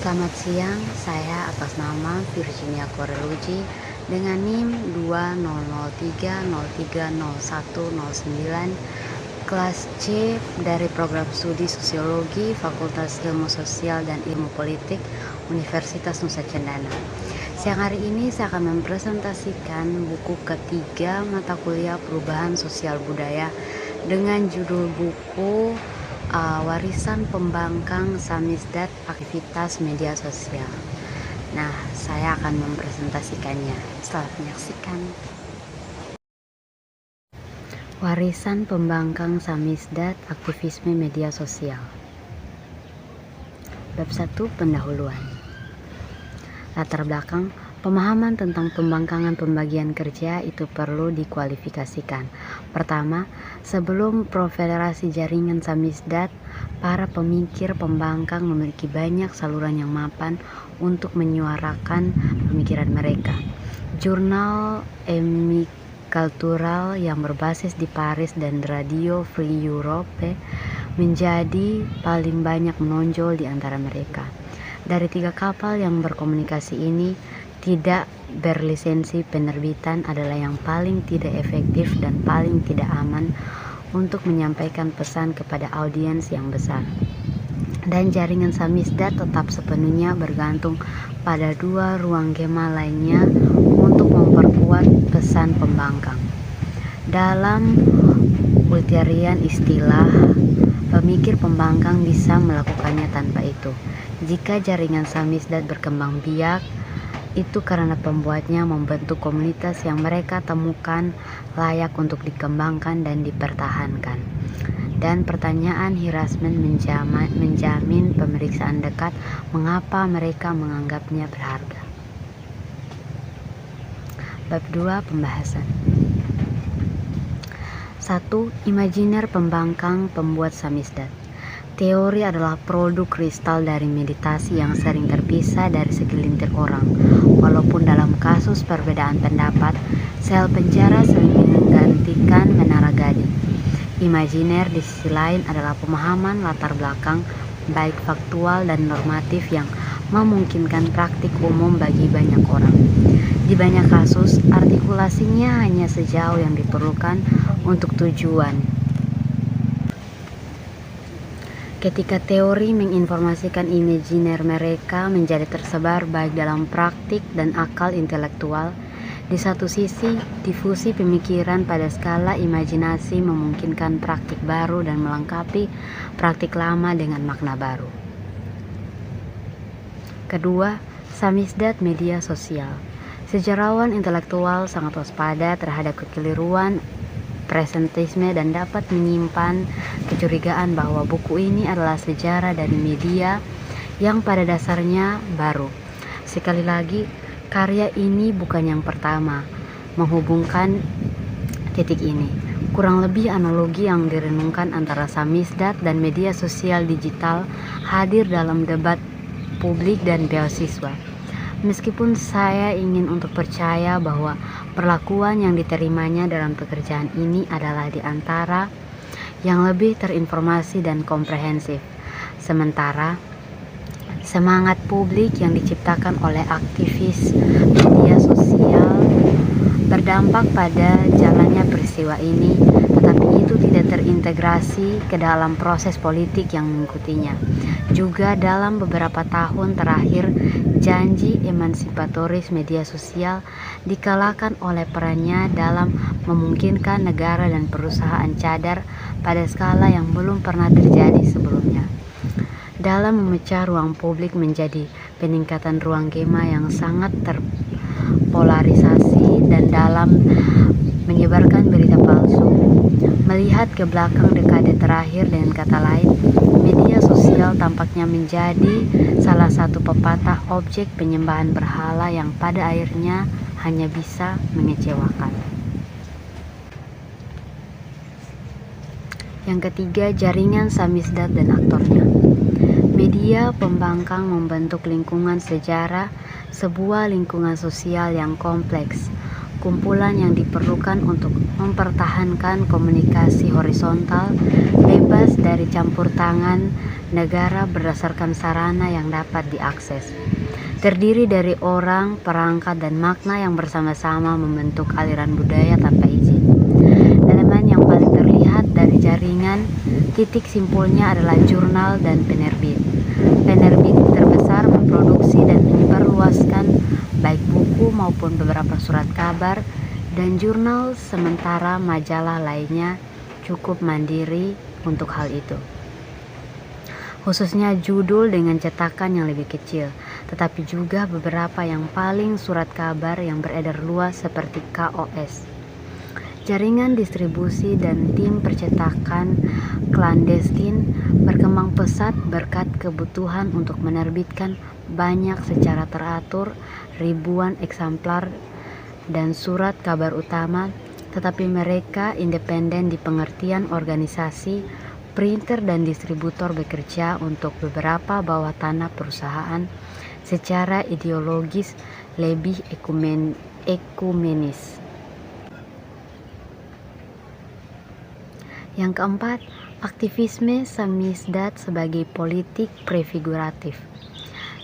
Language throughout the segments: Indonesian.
Selamat siang, saya atas nama Virginia Koreluji dengan NIM 20030300109 kelas C dari program studi Sosiologi Fakultas Ilmu Sosial dan Ilmu Politik Universitas Nusa Cendana. Siang hari ini saya akan mempresentasikan buku ketiga mata kuliah Perubahan Sosial Budaya dengan judul buku Warisan Pembangkang Samizdat Aktivitas Media Sosial. Nah, saya akan mempresentasikannya. Selamat menyaksikan. Warisan Pembangkang Samizdat Aktivisme Media Sosial. Bab 1, pendahuluan. Latar belakang. Pemahaman tentang pembangkangan pembagian kerja itu perlu dikualifikasikan. Pertama, sebelum Profederasi Jaringan Samizdat, para pemikir pembangkang memiliki banyak saluran yang mapan untuk menyuarakan pemikiran mereka. Jurnal Emikultural yang berbasis di Paris dan Radio Free Europe menjadi paling banyak menonjol di antara mereka. Dari 3 kapal yang berkomunikasi ini, tidak berlisensi penerbitan adalah yang paling tidak efektif dan paling tidak aman untuk menyampaikan pesan kepada audiens yang besar. Dan jaringan samizdat tetap sepenuhnya bergantung pada 2 ruang gema lainnya untuk memperkuat pesan pembangkang. Dalam ulterian istilah, pemikir pembangkang bisa melakukannya tanpa itu. Jika jaringan samizdat berkembang biak, itu karena pembuatnya membentuk komunitas yang mereka temukan layak untuk dikembangkan dan dipertahankan. Dan pertanyaan harassment menjamin pemeriksaan dekat mengapa mereka menganggapnya berharga. Bab 2, pembahasan. 1. Imajiner pembangkang pembuat samizdat. Teori adalah produk kristal dari meditasi yang sering terpisah dari segelintir orang. Walaupun dalam kasus perbedaan pendapat, sel penjara sering menggantikan menara gading. Imajiner di sisi lain adalah pemahaman latar belakang, baik faktual dan normatif yang memungkinkan praktik umum bagi banyak orang. Di banyak kasus, artikulasinya hanya sejauh yang diperlukan untuk tujuan. Ketika teori menginformasikan imajiner mereka menjadi tersebar baik dalam praktik dan akal intelektual, di satu sisi, difusi pemikiran pada skala imajinasi memungkinkan praktik baru dan melengkapi praktik lama dengan makna baru. Kedua, samizdat media sosial. Sejarawan intelektual sangat waspada terhadap kekeliruan presentisme dan dapat menyimpan kecurigaan bahwa buku ini adalah sejarah dari media yang pada dasarnya baru. Sekali lagi, karya ini bukan yang pertama menghubungkan titik ini. Kurang lebih analogi yang direnungkan antara samizdat dan media sosial digital hadir dalam debat publik dan beasiswa. Meskipun saya ingin untuk percaya bahwa perlakuan yang diterimanya dalam pekerjaan ini adalah di antara yang lebih terinformasi dan komprehensif. Sementara, semangat publik yang diciptakan oleh aktivis media sosial berdampak pada jalannya peristiwa ini, tetapi itu tidak terintegrasi ke dalam proses politik yang mengikutinya. Juga dalam beberapa tahun terakhir, janji emansipatoris media sosial dikalahkan oleh perannya dalam memungkinkan negara dan perusahaan cadar pada skala yang belum pernah terjadi sebelumnya. Dalam memecah ruang publik menjadi peningkatan ruang gema yang sangat terpolarisasi dan dalam menyebarkan berita palsu. Melihat ke belakang dekade terakhir, dengan kata lain, media sosial tampaknya menjadi salah satu pepatah objek penyembahan berhala yang pada akhirnya hanya bisa mengecewakan. Yang ketiga, jaringan samizdat dan aktornya. Media pembangkang membentuk lingkungan sejarah, sebuah lingkungan sosial yang kompleks, kumpulan yang diperlukan untuk mempertahankan komunikasi horizontal, bebas mayoritas dari campur tangan negara berdasarkan sarana yang dapat diakses. Terdiri dari orang, perangkat, dan makna yang bersama-sama membentuk aliran budaya tanpa izin. Elemen yang paling terlihat dari jaringan titik simpulnya adalah jurnal dan penerbit. Penerbit terbesar memproduksi dan menyebarluaskan baik buku maupun beberapa surat kabar, dan jurnal sementara majalah lainnya cukup mandiri untuk hal itu. Khususnya judul dengan cetakan yang lebih kecil, tetapi juga beberapa yang paling surat kabar yang beredar luas seperti KOS. Jaringan distribusi dan tim percetakan klandestin berkembang pesat berkat kebutuhan untuk menerbitkan banyak secara teratur ribuan eksemplar dan surat kabar utama, tetapi mereka independen di pengertian organisasi, printer dan distributor bekerja untuk beberapa bawah tanah perusahaan secara ideologis lebih ekumenis. Yang keempat, aktivisme samizdat sebagai politik prefiguratif.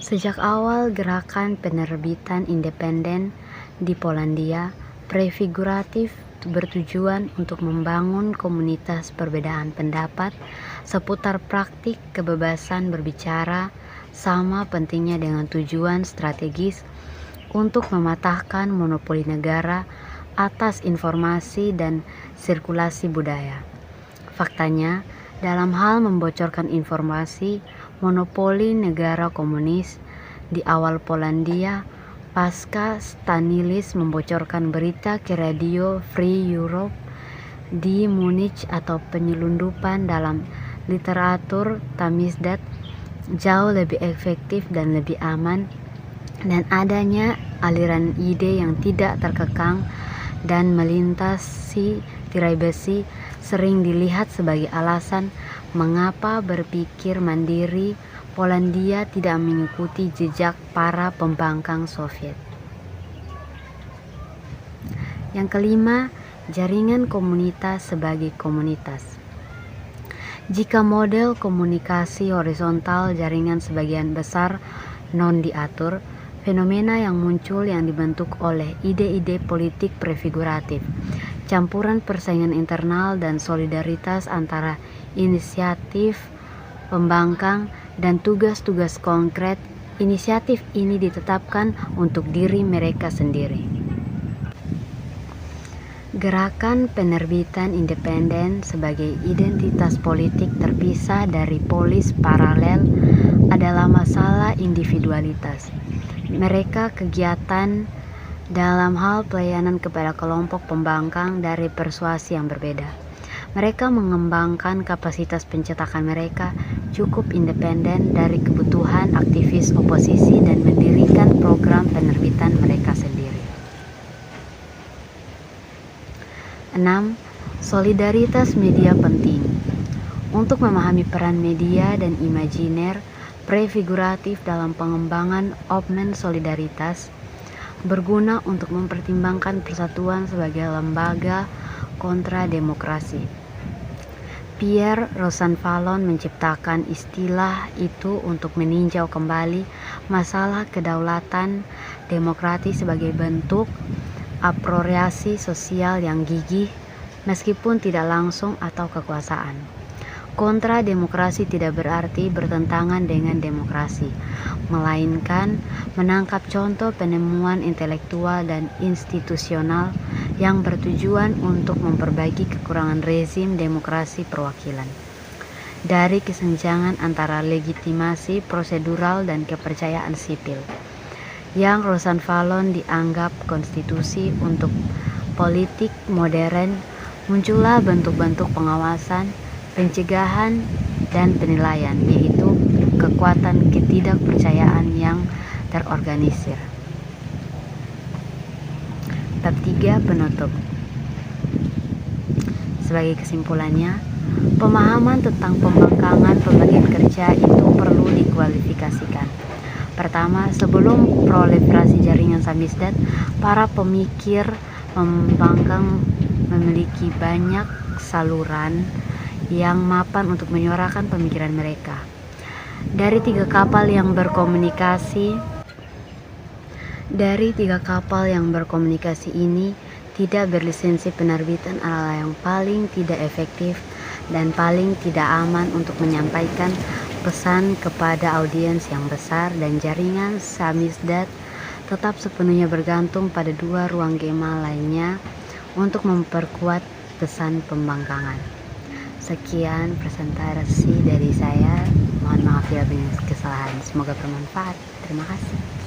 Sejak awal gerakan penerbitan independen di Polandia, prefiguratif bertujuan untuk membangun komunitas perbedaan pendapat seputar praktik kebebasan berbicara, sama pentingnya dengan tujuan strategis untuk mematahkan monopoli negara atas informasi dan sirkulasi budaya. Faktanya, dalam hal membocorkan informasi, monopoli negara komunis di awal Polandia pasca Stanilis membocorkan berita ke radio Free Europe di Munich atau penyelundupan dalam literatur samizdat jauh lebih efektif dan lebih aman, dan adanya aliran ide yang tidak terkekang dan melintasi tirai besi sering dilihat sebagai alasan mengapa berpikir mandiri Polandia tidak mengikuti jejak para pembangkang Soviet. Yang kelima, jaringan komunitas sebagai komunitas. Jika model komunikasi horizontal jaringan sebagian besar non-diatur, fenomena yang muncul yang dibentuk oleh ide-ide politik prefiguratif, campuran persaingan internal dan solidaritas antara inisiatif pembangkang dan tugas-tugas konkret, inisiatif ini ditetapkan untuk diri mereka sendiri. Gerakan penerbitan independen sebagai identitas politik terpisah dari polis paralel adalah masalah individualitas. Mereka kegiatan dalam hal pelayanan kepada kelompok pembangkang dari persuasi yang berbeda. Mereka mengembangkan kapasitas pencetakan mereka cukup independen dari kebutuhan aktivis oposisi dan mendirikan program penerbitan mereka sendiri. 6. Solidaritas media penting. Untuk memahami peran media dan imajiner prefiguratif dalam pengembangan opmen solidaritas, berguna untuk mempertimbangkan persatuan sebagai lembaga kontra demokrasi. Pierre Rosanvallon menciptakan istilah itu untuk meninjau kembali masalah kedaulatan demokratis sebagai bentuk apropriasi sosial yang gigih, meskipun tidak langsung atau kekuasaan. Kontra demokrasi tidak berarti bertentangan dengan demokrasi, melainkan menangkap contoh penemuan intelektual dan institusional yang bertujuan untuk memperbaiki kekurangan rezim demokrasi perwakilan. Dari kesenjangan antara legitimasi prosedural dan kepercayaan sipil, yang Rosanvallon dianggap konstitusi untuk politik modern, muncullah bentuk-bentuk pengawasan, pencegahan, dan penilaian, yaitu kekuatan ketidakpercayaan yang terorganisir. Bab 3 penutup. Sebagai kesimpulannya, pemahaman tentang pembangkangan pembagian kerja itu perlu dikualifikasikan. Pertama, sebelum proliferasi jaringan samizdat, para pemikir pembangkang memiliki banyak saluran yang mapan untuk menyuarakan pemikiran mereka. Dari tiga kapal yang berkomunikasi ini tidak berlisensi penerbitan adalah yang paling tidak efektif dan paling tidak aman untuk menyampaikan pesan kepada audiens yang besar, dan jaringan samizdat tetap sepenuhnya bergantung pada dua ruang gema lainnya untuk memperkuat pesan pembangkangan. Sekian presentasi dari saya. Mohon maaf bila banyak kesalahan. Semoga bermanfaat. Terima kasih.